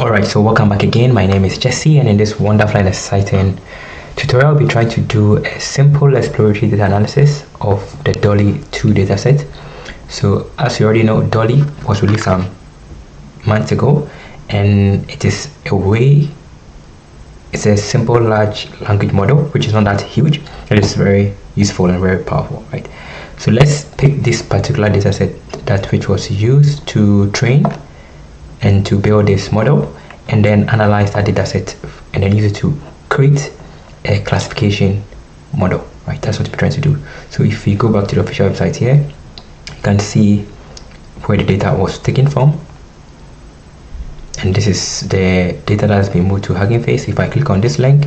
Alright, so welcome back again. My name is Jesse, and in this wonderful and exciting tutorial, I'll be trying to do a simple exploratory data analysis of the Dolly 2 dataset. So as you already know, Dolly was released some months ago, and it's a simple large language model which is not that huge. It is very useful and very powerful, right? So let's pick this particular dataset which was used to train and to build this model, and then analyze that dataset and then use it to create a classification model, right? That's what we're trying to do. So if we go back to the official website here, you can see where the data was taken from, and this is the data that has been moved to Hugging Face. If I click on this link,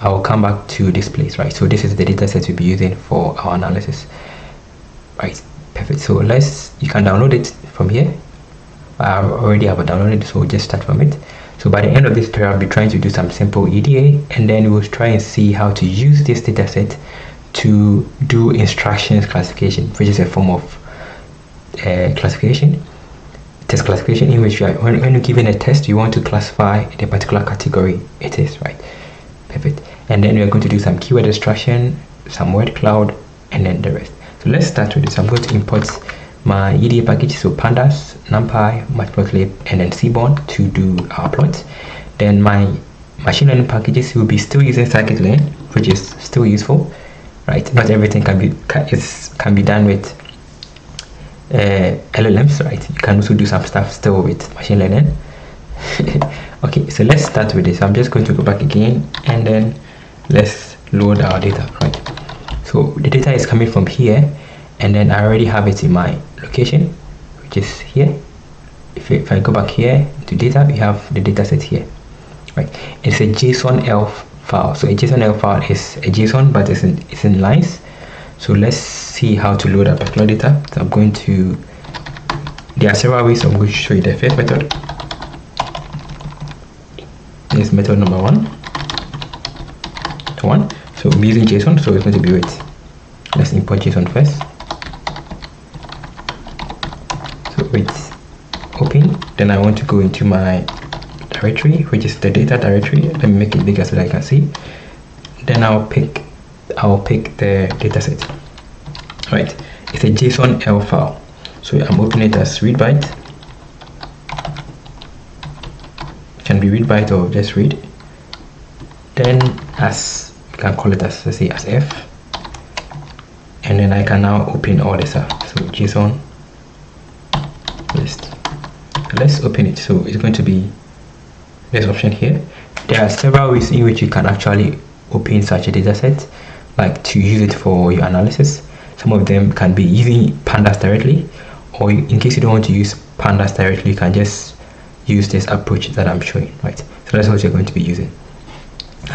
I will come back to this place, right? So this is the dataset we'll be using for our analysis, right? Perfect. So you can download it from here. I already have it downloaded, so just start from it. So by the end of this tutorial, I'll be trying to do some simple EDA, and then we'll try and see how to use this dataset to do instructions classification, which is a form of classification, test classification, in which when you're given a test, you want to classify the particular category it is, right? Perfect. And then we're going to do some keyword extraction, some word cloud, and then the rest. So let's start with this. I'm going to import my EDA package, so pandas, numpy, matplotlib, and then seaborn to do our plots. Then my machine learning packages will be still using scikit-learn, which is still useful, right? Not everything can be done with LLMs, right? You can also do some stuff still with machine learning. Okay, so let's start with this. I'm just going to go back again, and then let's load our data, right? So the data is coming from here, and then I already have it in my location, which is here. If I go back here to data, we have the dataset here, right? It's a JSON-L file. So a JSON-L file is a JSON, but it's in lines. So let's see how to load that particular data. So there are several ways. I'm going to show you the first method. This is method number one. So I'm using JSON, so it's going to be wait. Let's import JSON first. With open, then I want to go into my directory, which is the data directory. Let me make it bigger so that I can see. Then I'll pick the dataset, right? It's a JSON-L file, so I'm opening it as read byte. It can be read byte or just read. Then as we can call it as, let's say, as F, and then I can now open all this up. So JSON list. Let's open it. So it's going to be this option here. There are several ways in which you can actually open such a dataset, like to use it for your analysis. Some of them can be using pandas directly, or in case you don't want to use pandas directly, you can just use this approach that I'm showing, right? So that's what you're going to be using.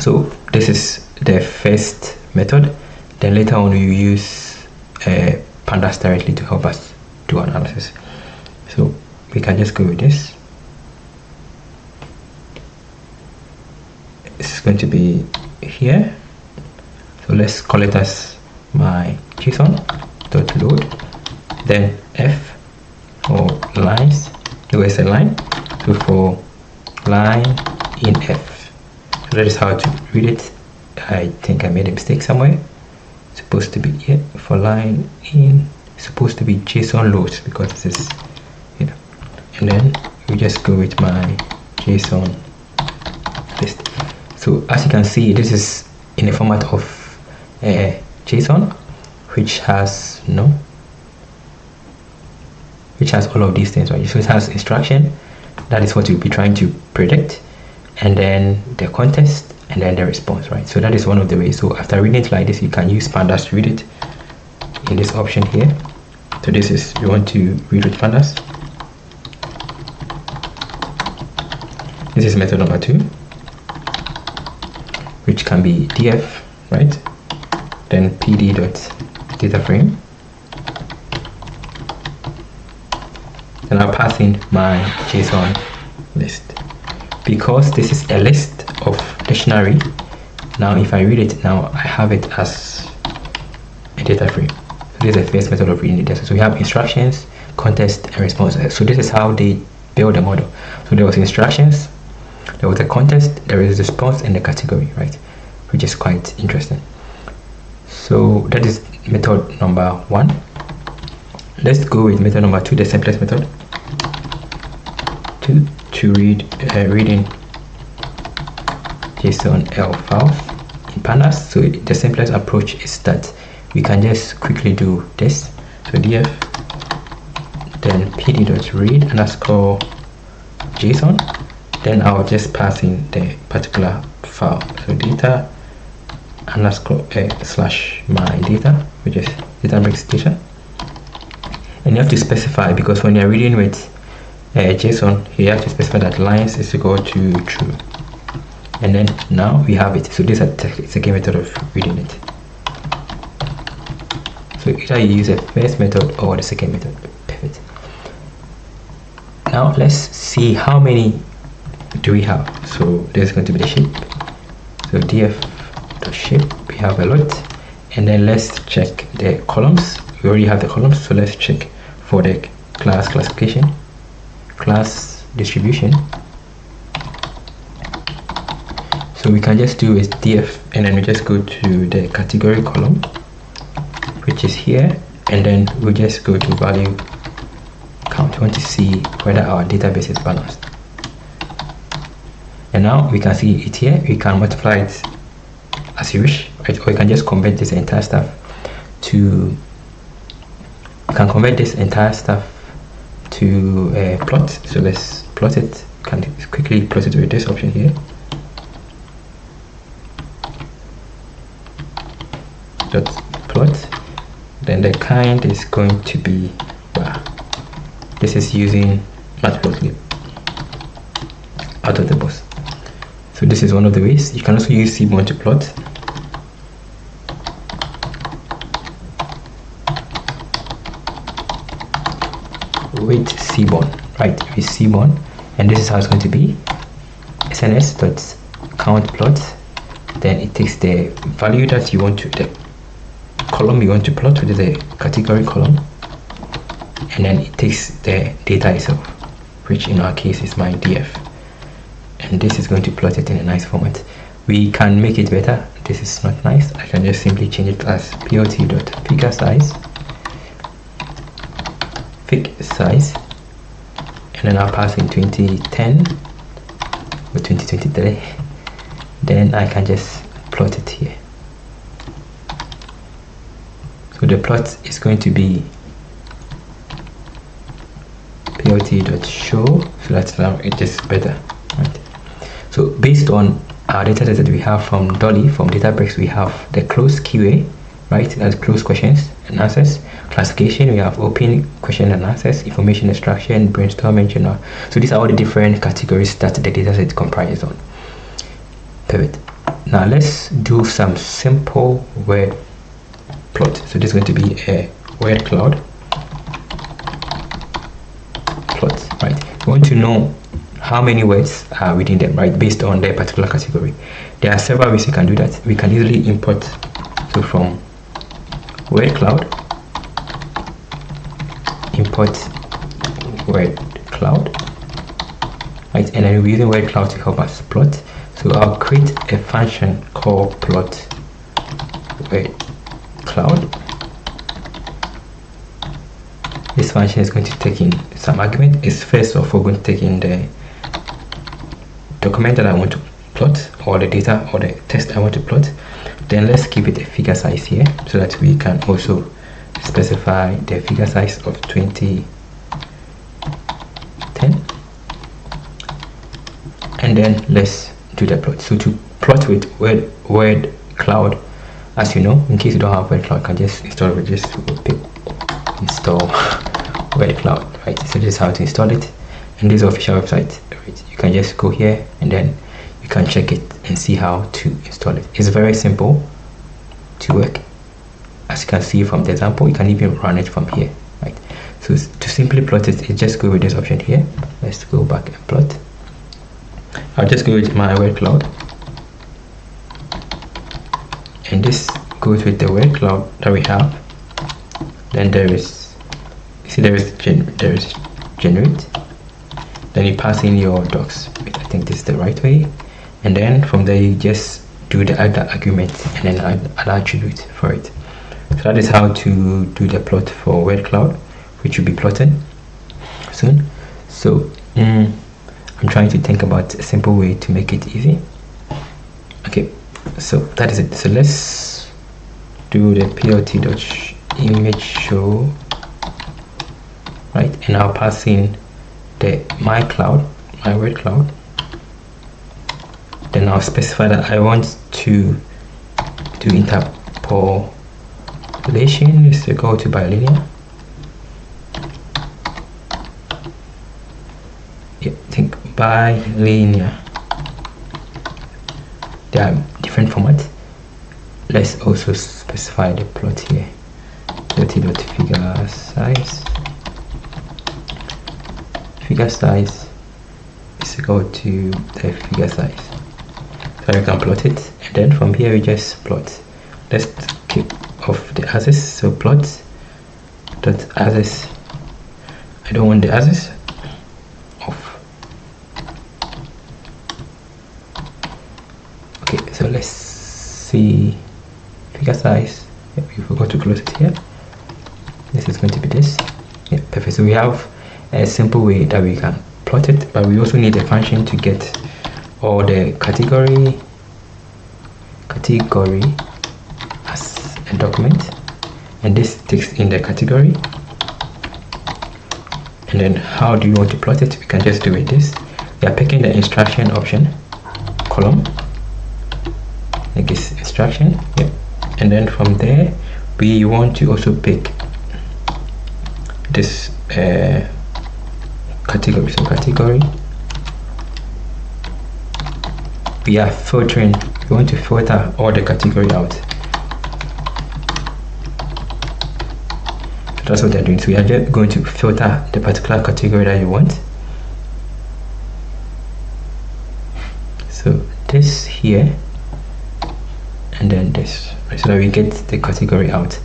So this is the first method. Then later on you use pandas directly to help us do analysis. So we can just go with this. It's going to be here. So let's call it as my JSON.load. Then F for lines. Do as a line. So for line in F. So that is how to read it. I think I made a mistake somewhere. It's supposed to be here. For line in, it's supposed to be JSON loads, because this is here. And then we just go with my JSON list. So as you can see, this is in the format of JSON, which has all of these things, right? So it has instruction, that is what you'll be trying to predict, and then the context, and then the response, right? So that is one of the ways. So after reading it like this, you can use pandas to read it in this option here. So this is, you want to read with pandas. This is method number 2, which can be df, right? Then pd.dataframe. Then I'll pass in my JSON list. Because this is a list of dictionary, now if I read it now, I have it as a data frame. So this is the first method of reading the data. So we have instructions, context, and response. So this is how they build a model. So there was instructions, there was a contest, there is a response, and the category, right? Which is quite interesting. So that is method number 1. Let's go with method number 2, the simplest method, to reading JSON-L files in pandas. So the simplest approach is that we can just quickly do this. So df then pd.read underscore JSON, then I'll just pass in the particular file. So data underscore slash my data, which is Databricks data, and you have to specify, because when you're reading with JSON, you have to specify that lines is equal to true, and then now we have it. So this is the second method of reading it. So either you use the first method or the second method. Perfect. Now let's see how many do we have. So there's going to be the shape. So df.shape, we have a lot, and then let's check the columns. We already have the columns, so let's check for the class classification, class distribution. So we can just do is df, and then we just go to the category column, which is here, and then we just go to value count. We want to see whether our database is balanced, and now we can see it here. We can multiply it as you wish, right? Or you can just convert this entire stuff to plot. So let's plot it. Can quickly plot it with this option here. Dot plot. Then the kind is going to be this is using matplotlib out of the box. So this is one of the ways. You can also use Seaborn to plot. With Seaborn, right? With Seaborn, and this is how it's going to be. sns.count plot. Then it takes the value that you want to, the column you want to plot, which is the category column, and then it takes the data itself, which in our case is my df, and this is going to plot it in a nice format. We can make it better. This is not nice. I can just simply change it as plot.figure size, and then I'll pass in 2010 or 2023. Then I can just plot it here. So the plot is going to be plot.show, so that's now it is better, right? So based on our data set that we have from Dolly, from Databricks, we have the closed QA, right? That's closed questions and answers. Classification, we have open question and answers, information extraction, brainstorming, journal. So these are all the different categories that the dataset comprises on. Perfect. Now let's do some simple word plot. So this is going to be a Wordcloud plot, right? We want to know how many words are within them, right? Based on their particular category. There are several ways you can do that. We can easily import, so from Wordcloud, import Wordcloud, right? And then we're using Wordcloud to help us plot. So I'll create a function called plot Wordcloud. This function is going to take in some argument. It's first of all going to take in the document that I want to plot, or the data or the text I want to plot. Then let's give it a figure size here, so that we can also specify the figure size of 2010. And then let's do the plot. So to plot with Wordcloud, as you know, in case you don't have Wordcloud, you can just install it. Just install Wordcloud, right? So this is how to install it, and this is the official website, right? You can just go here and then you can check it and see how to install it. It's very simple to work. As you can see from the example, you can even run it from here, right? So to simply plot it, just go with this option here. Let's go back and plot. I'll just go with my Wordcloud, and this goes with the Wordcloud that we have. Then there is, you see there is generate. Then you pass in your docs with, I think, this is the right way, and then from there you just do the other argument and then add attribute for it. So that is how to do the plot for Wordcloud, which will be plotted soon. So I'm trying to think about a simple way to make it easy. Okay, so that is it. So let's do the plt.image show, right? And I'll pass in the my word cloud. Then I'll specify that I want to do interpolation is equal to bilinear. Yeah, think bilinear. There are different formats. Let's also specify the plot here. Plt.figure size. Figure size is equal to the figure size. So you can plot it, and then from here we just plot. Let's keep off the axis. So plot dot axis. I don't want the axis off. Okay, so let's see figure size. Yep, we forgot to close it here. This is going to be this. Yeah, perfect. So we have a simple way that we can plot it, but we also need a function to get all the category as a document, and this takes in the category. And then how do you want to plot it? We can just do it this. We are picking the instruction option column, like this instruction. Yep. And then from there we want to also pick this category. So category, we are filtering. We want to filter all the category out. So that's what they're doing. So we are just going to filter the particular category that you want. So this here, and then this, so that we get the category out.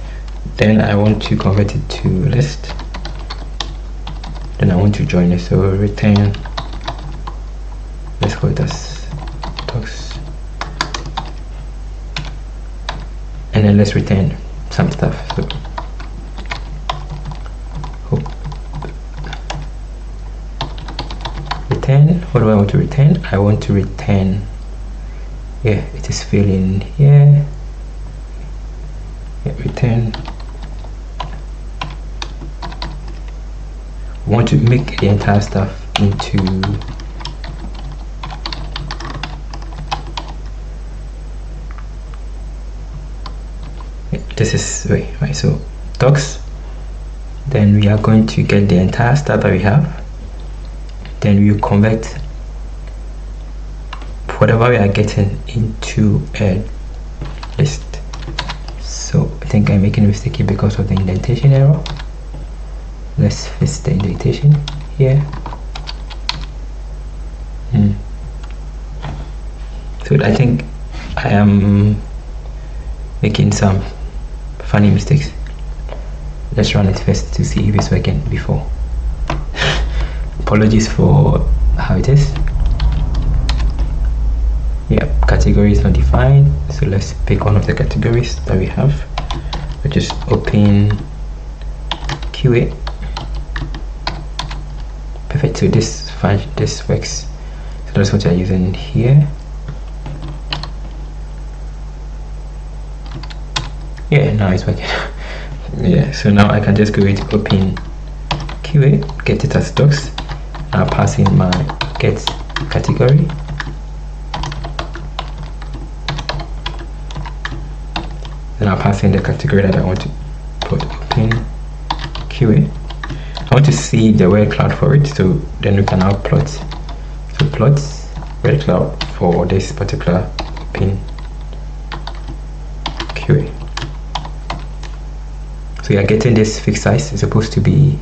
Then I want to convert it to list. Then I want to join it. So return. Let's call it as docs. And then let's return some stuff. So return. What do I want to return? I want to return. Yeah, it is filling here. Yeah, return. We want to make the entire stuff into this is right. So docs. Then we are going to get the entire stuff that we have. Then we will convert whatever we are getting into a list. So I think I'm making a mistake here because of the indentation error. Let's fix the indentation here. So I think I am making some funny mistakes. Let's run it first to see if it's working before. Apologies for how it is. Yeah, category is not defined, so let's pick one of the categories that we have. We just open QA. Perfect. So this works. So that's what I'm using here. Yeah, now it's working. Yeah, so now I can just go with open QA, get it as docs. I'll pass in my get category. Then I'll pass in the category that I want to put open QA. I want to see the Wordcloud for it, so then we can now plot. So plot Wordcloud for this particular open QA. So you are getting this fixed size. It's supposed to be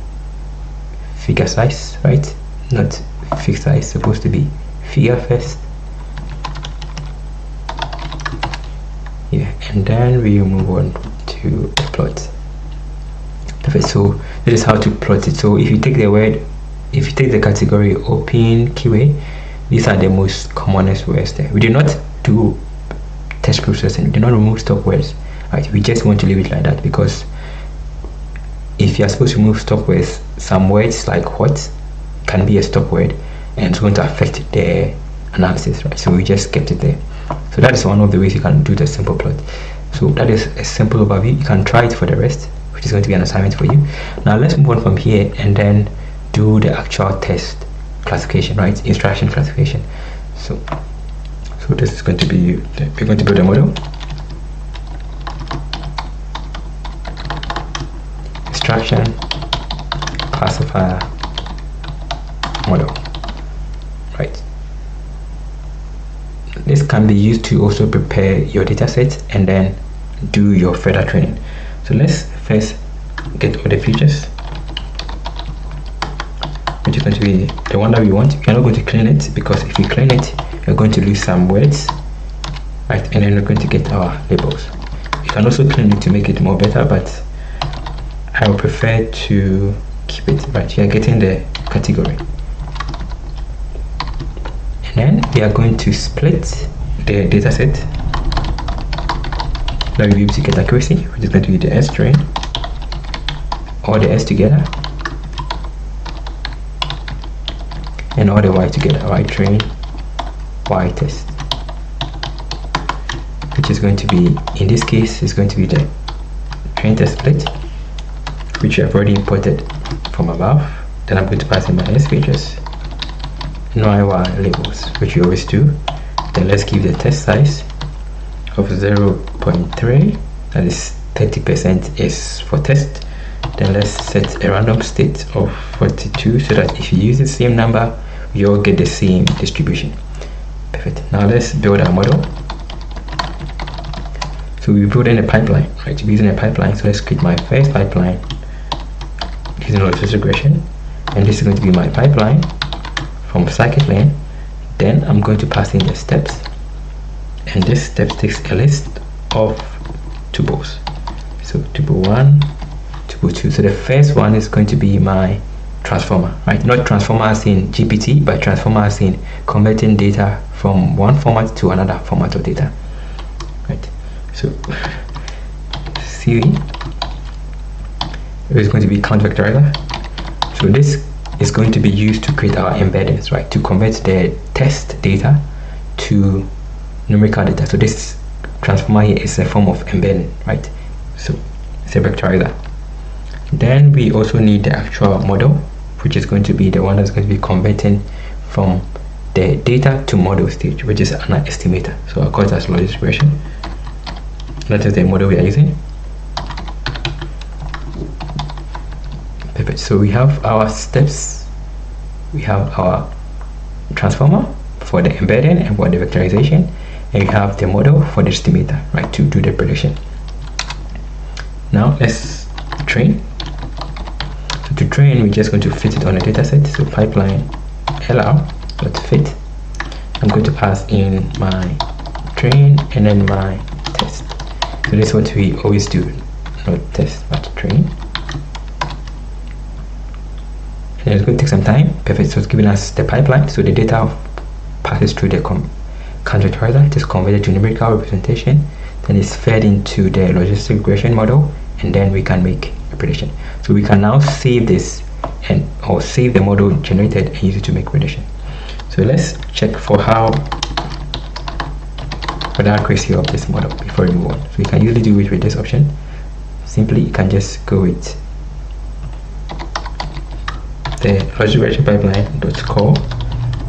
figure size, right? Not fixed size, supposed to be figure first. Yeah, and then we move on to plot. Perfect. So this is how to plot it. So if you take the category open QA, These are the most commonest words there. We did not do text processing, we did not remove stop words, right? We just want to leave it like that, because if you are supposed to remove stop words, some words like what can be a stop word and it's going to affect the analysis, right? So we just kept it there. So that is one of the ways you can do the simple plot. So that is a simple overview. You can try it for the rest, which is going to be an assignment for you. Now let's move on from here and then do the actual test classification, right? Instruction classification. So this is going to be, we're going to build a model. Instruction classifier model, right? This can be used to also prepare your data set and then do your further training. So let's first get all the features, which is going to be the one that we want. You're not going to clean it, because if you clean it, you're going to lose some words, right? And then we're going to get our labels. You can also clean it to make it more better, but I would prefer to keep it, right? You're getting the category. And then we are going to split the data set that we'll be able to get accuracy, which is going to be the S train, all the S together, and all the Y together, Y train, Y test, which is going to be, in this case, is going to be the train test split, which I have already imported from above. Then I'm going to pass in my S features, Y labels, which we always do. Then let's give the test size of 0.3, that is 30% is for test. Then let's set a random state of 42, so that if you use the same number, you all get the same distribution. Perfect. Now let's build our model. So we build in a pipeline, right? We're using a pipeline, so let's create my first pipeline using logistic regression, and this is going to be my pipeline from scikit-learn. Then I'm going to pass in the steps, and this steps takes a list of tuples. So tuple 1, tuple 2. So the first one is going to be my transformer, right? Not transformer as in GPT, but transformer as in converting data from one format to another format of data, right? So C is going to be count vectorizer. So this is going to be used to create our embeddings, right? To convert the test data to numerical data. So this transformer here is a form of embedding, right? So it's a vectorizer. Then we also need the actual model, which is going to be the one that's going to be converting from the data to model stage, which is an estimator. So I'll call it as logistic regression. That is the model we are using. Perfect. So we have our steps, we have our transformer for the embedding and for the vectorization, and we have the model for the estimator, right, to do the prediction. Now let's train. So to train, we're just going to fit it on a data set. So pipeline lr.fit. I'm going to pass in my train and then my test. So this is what we always do, not test but train. And it's going to take some time. Perfect. So it's giving us the pipeline. So the data passes through the count vectorizer. It is converted to numerical representation. Then it's fed into the logistic regression model, and then we can make a prediction. So we can now save this or save the model generated and use it to make prediction. So let's check for the accuracy of this model before we move on. So we can usually do it with this option. Simply you can just go with the logistic regression pipeline.score,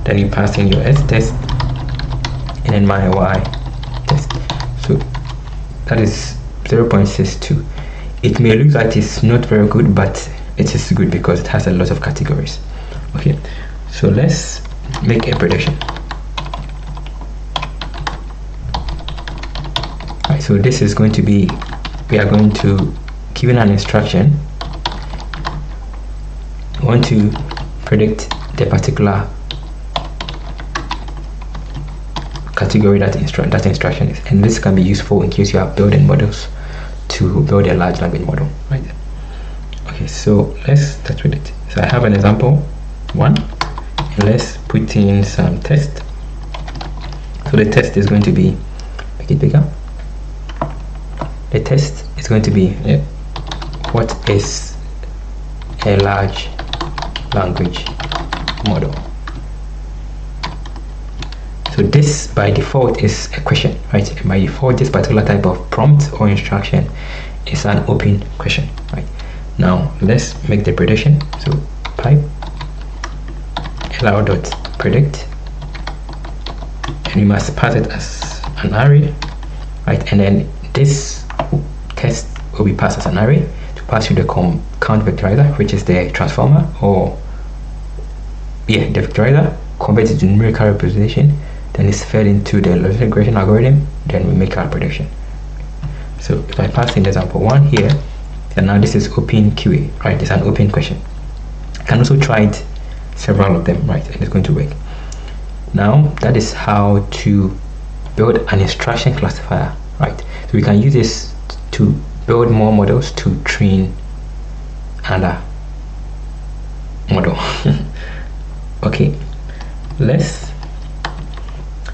then you pass in your S test and then my Y test. So that is 0.62. It may look like it's not very good, but it is good because it has a lot of categories. Okay, so let's make a prediction. Right, so this is going to be, we are going to give an instruction. We want to predict the particular category that instruction is, and this can be useful in case you are building models to build a large language model, right? Okay, so let's start with it. So I have an example 1, and let's put in some text. So the test is going to be, make it bigger. The test is going to be what is a large language model. So this by default is a question, right? By default, this particular type of prompt or instruction is an open question, right? Now let's make the prediction. So pipe allow.predict, and we must pass it as an array, right? And then this test will be passed as an array to pass through the count vectorizer, which is the transformer, or the vectorizer, convert it to numerical representation, then it's fed into the logistic regression algorithm, then we make our prediction. So if I pass in example 1 here, then now this is open QA, right? It's an open question. You can also try it several of them, right? And it's going to work. Now that is how to build an instruction classifier, right? So we can use this to build more models to train another model. Okay, let's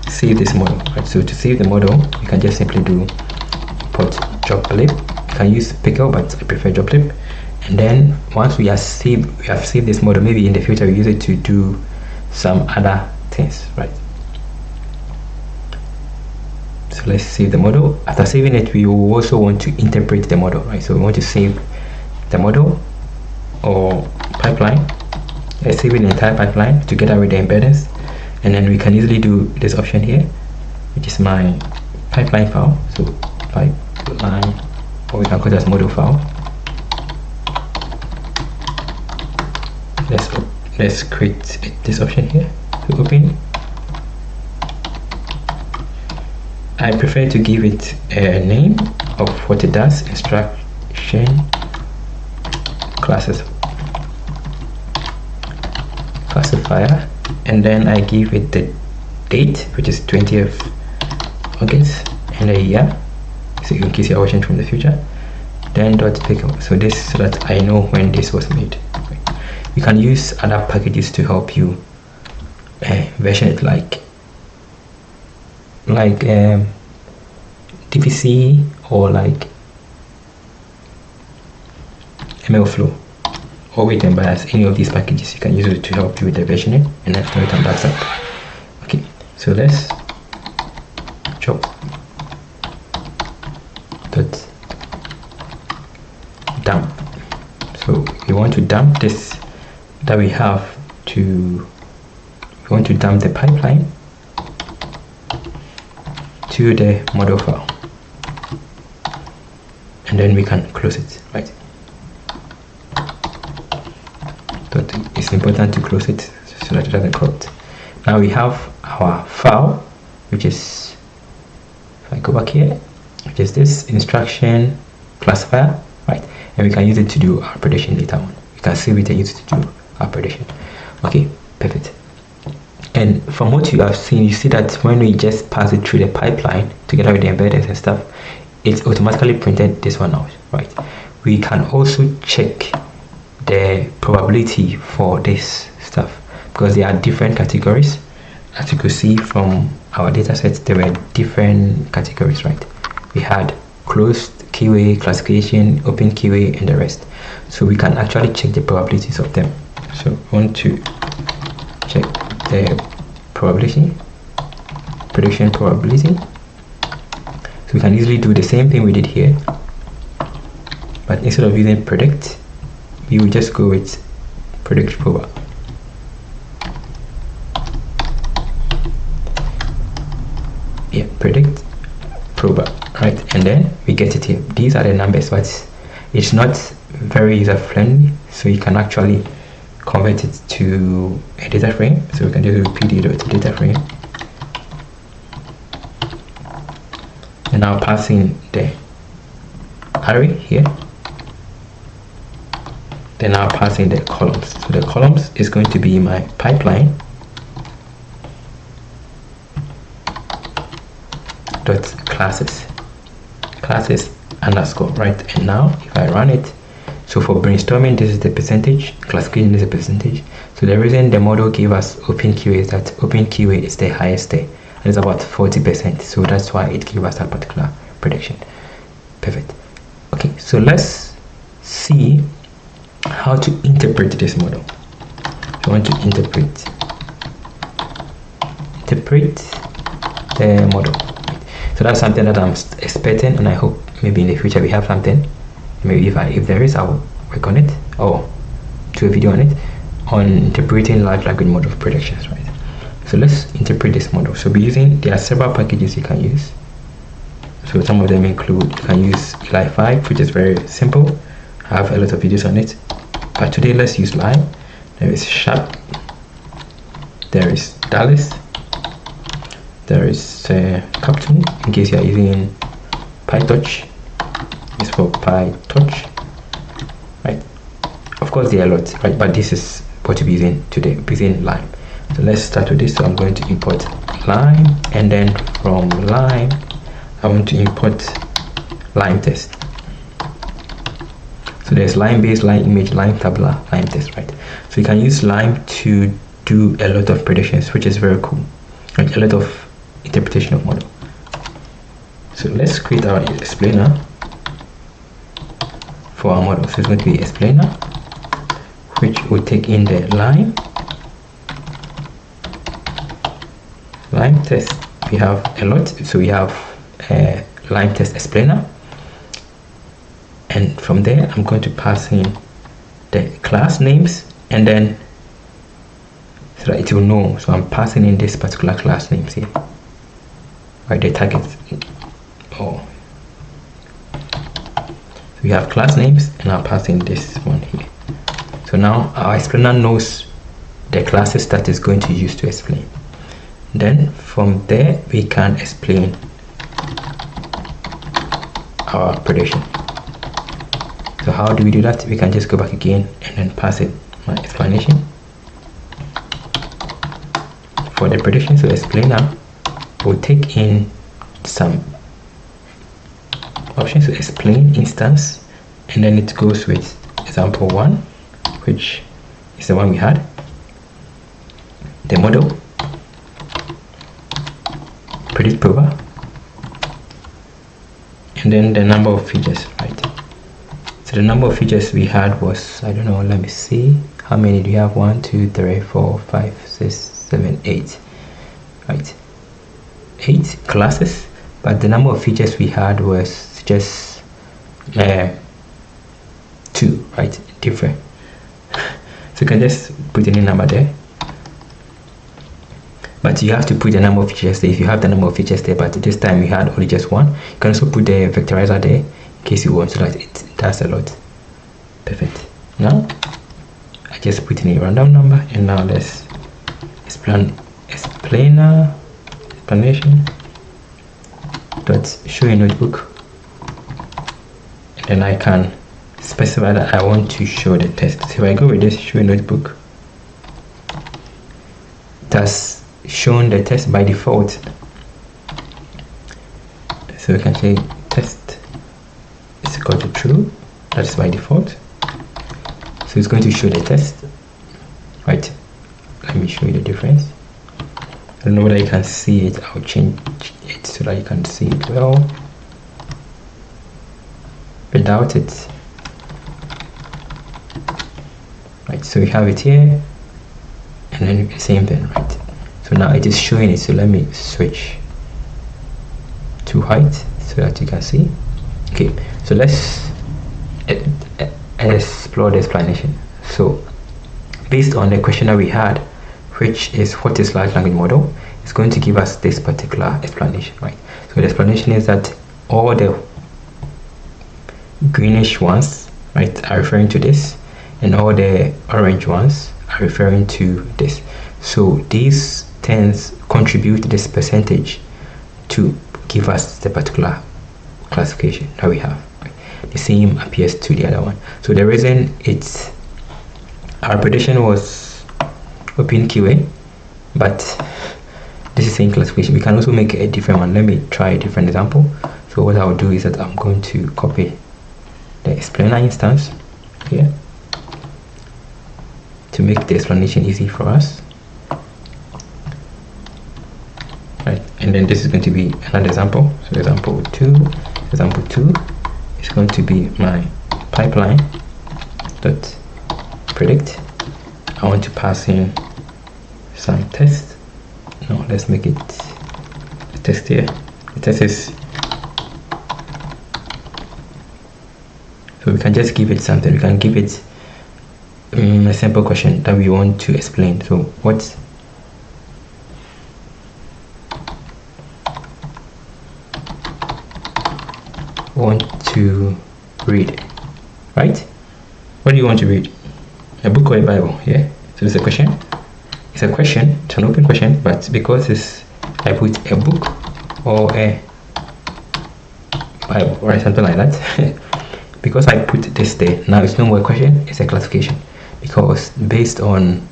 save this model, right? So to save the model, you can just simply do import joblib. You can use pickle, but I prefer joblib. And then once we have saved this model, maybe in the future we use it to do some other things, right? So let's save the model. After saving it, we will also want to interpret the model, right? So we want to save the model or pipeline. Let's save the entire pipeline together with the embeddings, and then we can easily do this option here, which is my pipeline file. So pipeline, or we can call it as model file. Let's create this option here to open. I prefer to give it a name of what it does, instruction classifier, and then I give it the date, which is 20th August, and a year, so in case you're watching from the future. Then .pickle, so this, so that I know when this was made. You can use other packages to help you version it, like DVC or like MLflow or Weight and Bias. Any of these packages you can use it to help you with the versioning, and after it and backs up. Okay, so let's chop dot dump. So we want to dump this that we have to, we want to dump the pipeline to the model file, and then we can close it, right? But it's important to close it so that it doesn't corrupt. Now we have our file, which is, if I go back here, which is this instruction classifier, right? And we can use it to do our prediction later on. We can save it and use it to do our prediction. Okay, perfect. And from what you have seen, you see that when we just pass it through the pipeline together with the embeddings and stuff, it's automatically printed this one out, right? We can also check the probability for this stuff, because there are different categories. As you could see from our data sets, there were different categories, right? We had closed QA, classification, open QA, and the rest. So we can actually check the probabilities of them. So we want to check the probability, prediction probability. So we can easily do the same thing we did here, but instead of using predict, we will just go with predict proba. Yeah, predict proba, right? And then we get it here. These are the numbers, but it's not very user friendly, so you can actually convert it to a data frame. So we can just do pd.data frame, and now passing the array here, then now passing the columns. So the columns is going to be my pipeline dot classes underscore, right? And now if I run it, so for brainstorming, this is the percentage, classification is a percentage. So the reason the model gave us open QA is that open QA is the highest and it's about 40%, so that's why it gives us that particular prediction. Perfect. Okay, so let's see how to interpret this model. So I want to interpret the model. So that's something that I'm expecting, and I hope maybe in the future we have something. Maybe if there is, I'll work on it or do a video on it, on interpreting large language model predictions, right? So let's interpret this model. So there are several packages you can use. So some of them include, you can use Llama, which is very simple. I have a lot of videos on it, but today let's use Llama. There is Sharp, there is Dallas, there is Captain, in case you are using PyTorch. It's for PyTorch, right? Of course there are a lot, right? But this is what we're using today, using Llama. So let's start with this. So I'm going to import Llama, and then from Llama I want to import Llama test. So there's Llama base, Llama image, Llama tabular, Llama test, right? So you can use Llama to do a lot of predictions, which is very cool, like a lot of interpretation of model. So let's create our explainer for our model. So it's going to be explainer, which will take in the Llama test. We have a lot, so we have a Llama test explainer, and from there I'm going to pass in the class names, and then so that it will know. So I'm passing in this particular class names here, right? The target. So we have class names, and I'll pass in this one here. So now our explainer knows the classes that is going to use to explain. Then from there we can explain our prediction. So how do we do that? We can just go back again and then pass it my explanation for the prediction. So explainer will take in some options to explain instance, and then it goes with example 1, which is the one we had, the model, predict prover, and then the number of features, right? So the number of features we had was, I don't know, let me see, how many do we have? 1 2 3 4 5 6 7 8, right? 8 classes, but the number of features we had was just 2, right? Different. So you can just put any number there, but you have to put the number of features there if you have the number of features there, but this time we had only just 1. You can also put the vectorizer there in case you want, so that it does a lot. Perfect. Now I just put in a random number, and now let's explainer explanation dot show a notebook, and then I can specify that I want to show the test. So if I go with this show a notebook, it has shown the test by default. So we can say test is equal to true. That's by default. So it's going to show the test, right? Let me show you the difference. I don't know whether you can see it. I'll change it so that you can see it well. Without it, right? So we have it here, and then the same thing, right? So now it is showing it. So let me switch to height so that you can see. Okay, so let's explore the explanation. So based on the question that we had, which is what is large language model, it's going to give us this particular explanation, right? So the explanation is that all the greenish ones, right, are referring to this, and all the orange ones are referring to this. So these things contribute this percentage to give us the particular classification that we have. The same appears to the other one. So the reason our prediction was open QA, but this is the same classification. We can also make a different one. Let me try a different example. So what I'll do is that I'm going to copy the explainer instance here to make the explanation easy for us. right? And then this is going to be another example. So example 2 is going to be my pipeline dot predict. I want to pass in some text. No, let's make it a text here. The text is, so we can just give it something. We can give it a simple question that we want to explain. So what want to read, right? What do you want to read? A book or a Bible? Yeah. So it's a question. It's a question. It's an open question, but because it's, I put a book or a Bible or something like that. Because I put this there, now it's no more a question, it's a classification. Because based on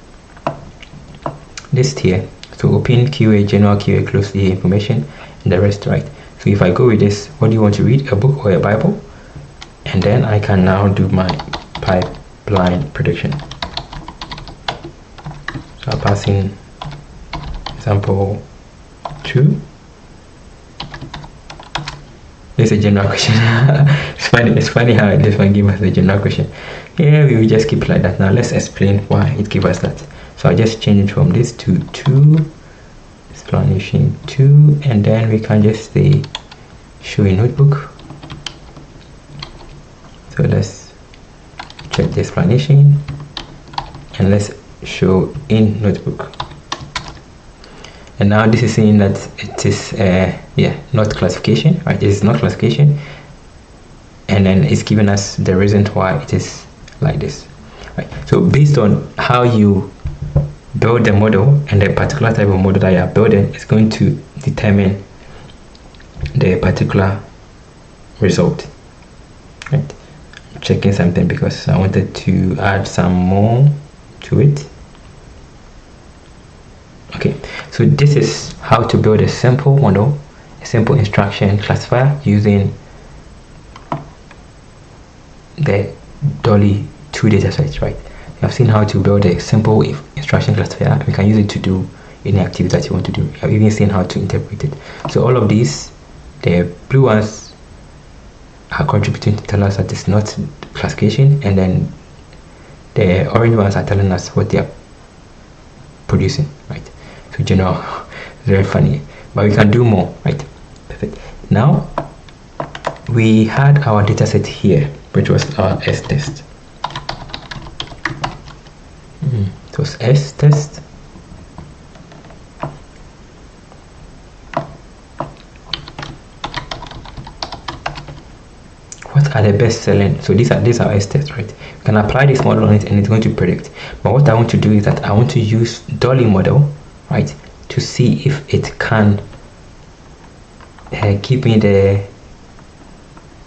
this here, so open QA, general QA, close the information, and the rest, right? So if I go with this, what do you want to read? A book or a Bible? And then I can now do my pipeline prediction. So I'll pass in example 2. It's a general question. It's funny how this one gives us a general question. Yeah, we will just keep it like that. Now let's explain why it gives us that. So I just change it from this to 2, explanation 2, and then we can just say show in notebook. So let's check the explanation and let's show in notebook. And now this is saying that it is not classification, right? It is not classification, and then it's giving us the reason why it is like this, right? So based on how you build the model and the particular type of model that you are building, it's going to determine the particular result, right? I'm checking something because I wanted to add some more to it. Okay, so this is how to build a simple model, a simple instruction classifier using the Dolly 2 datasets, right? You have seen how to build a simple instruction classifier. We can use it to do any activity that you want to do. You have even seen how to interpret it. So all of these, the blue ones are contributing to tell us that it's not classification, and then the orange ones are telling us what they are producing, right? So general, very funny, but we can do more, right? Perfect. Now we had our data set here, which was our S test. It was S test. What are the best selling? So these are S tests, right? We can apply this model on it and it's going to predict. But what I want to do is that I want to use Dolly model, right, to see if it can give me the,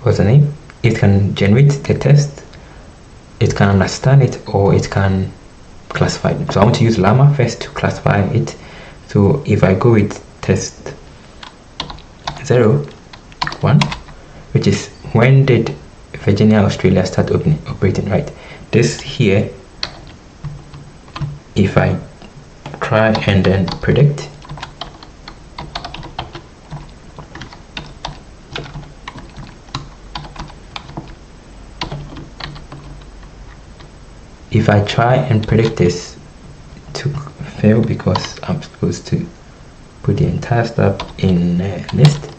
what's the name? It can generate the test, it can understand it, or it can classify it. So I want to use Llama first to classify it. So if I go with test 0, 1, which is when did Virginia, Australia start operating, right? This here, if I try and then predict, if I try and predict this to fail because I'm supposed to put the entire stuff in a list.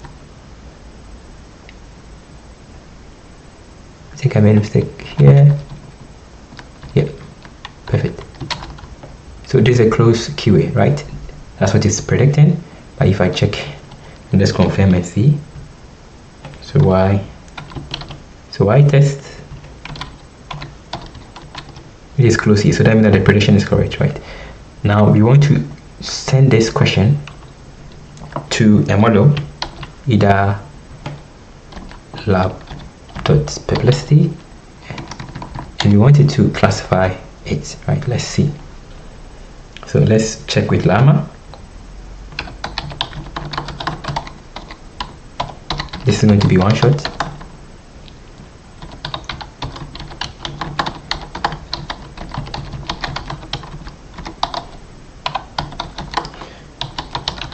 I think I made a mistake here. Yep, perfect. So this is a closed QA, right? That's what it's predicting. But if I check and just confirm and see, so Y test, it is closed here, so that means that the prediction is correct, right? Now we want to send this question to a model, either lab.perplexity, and we want it to classify it, right? Let's see. So let's check with Llama. This is going to be one shot.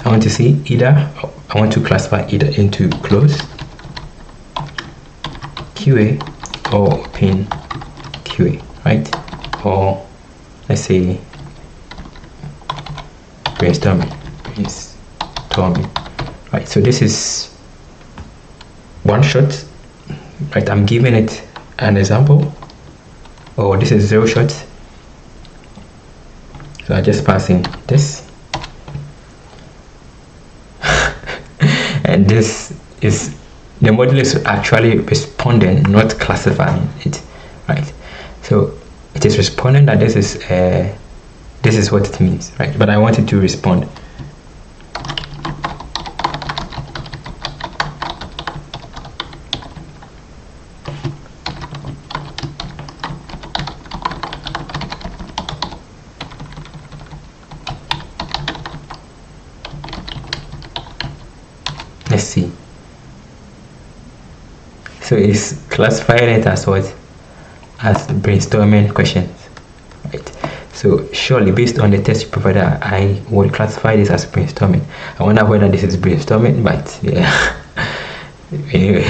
I want to see either I want to classify either into closed QA or open QA, right? Or let's say brainstorming, right? So this is one shot, right? I'm giving it an example, or this is 0 shots. So I just pass in this, and this is the model is actually responding, not classifying it, right? So it is responding that this is what it means, right? But I want it to respond. Let's see. So it's classifying it as what? As brainstorming questions, right? So surely based on the test you provided, I would classify this as brainstorming. I wonder whether this is brainstorming, but yeah. Anyway,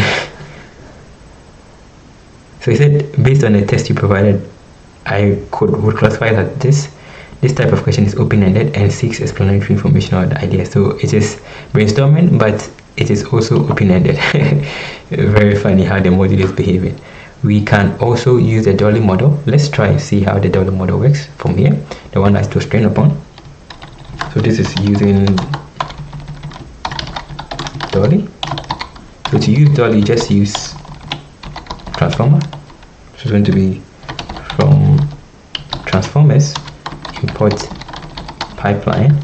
so he said based on the test you provided, I would classify it as this type of question is open-ended and seeks explanatory information or the idea. So it is brainstorming, but it is also open-ended. Very funny how the model is behaving. We can also use the Dolly model. Let's try and see how the Dolly model works from here, the one that's to train upon. So this is using Dolly. So to use Dolly, just use transformer. So it's going to be from transformers, import pipeline,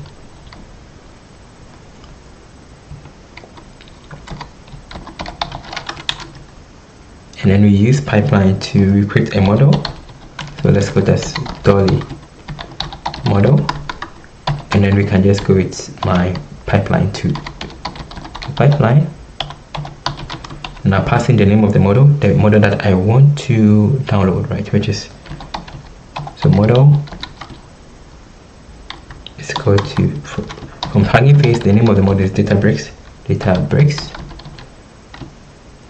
and then we use pipeline to create a model. So let's go as Dolly model, and then we can just go with my pipeline to pipeline. Now passing the name of the model that I want to download, right? Which is, so model is equal to, from Hugging Face, the name of the model is Databricks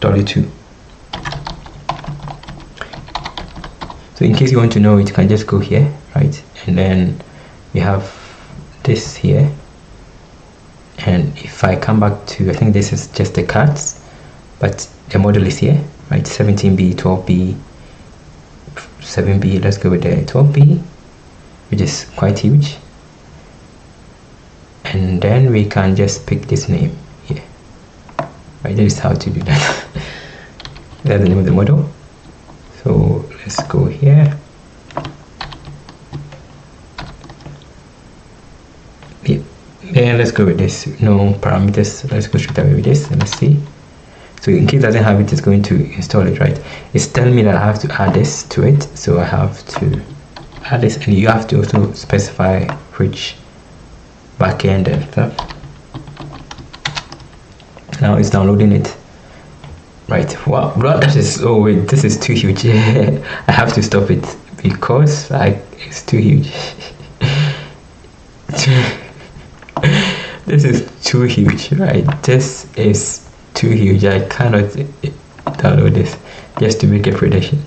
Dolly 2. So in case you want to know it, you can just go here, right? And then we have this here. And if I come back to, I think this is just the cards, but the model is here, right? 17B, 12B, 7B. Let's go with the 12B, which is quite huge. And then we can just pick this name here, right? That is how to do that. That's the name of the model. So let's go here. Yeah. Then let's go with this. No parameters. Let's go straight away with this and let's see. So in case it doesn't have it, it's going to install it, right? It's telling me that I have to add this to it. So I have to add this, and you have to also specify which backend and stuff. Now it's downloading it. Right, wow, this is, oh wait, this is too huge. I have to stop it because it's too huge. This is too huge, right? This is too huge. I cannot download this just to make a prediction.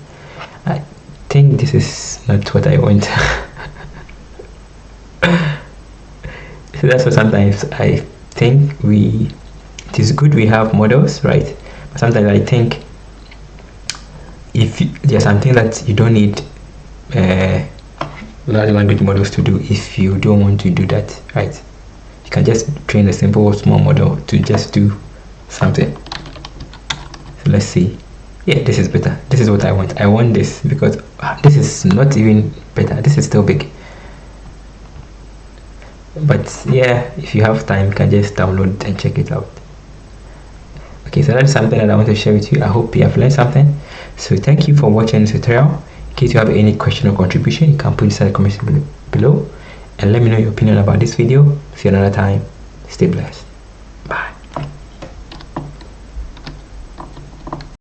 I think this is not what I want. So that's why sometimes I think it is good we have models, right? But sometimes I think if there's something that you don't need large language models to do, if you don't want to do that, right, you can just train a simple small model to just do something. So let's see. Yeah, this is better. This is what I want. I want this because this is not even better. This is still big. But yeah, if you have time, you can just download it and check it out. Okay, so that's something that I want to share with you. I hope you have learned something. So thank you for watching this tutorial. In case you have any question or contribution, you can put inside the comment section below and let me know your opinion about this video. See you another time. Stay blessed.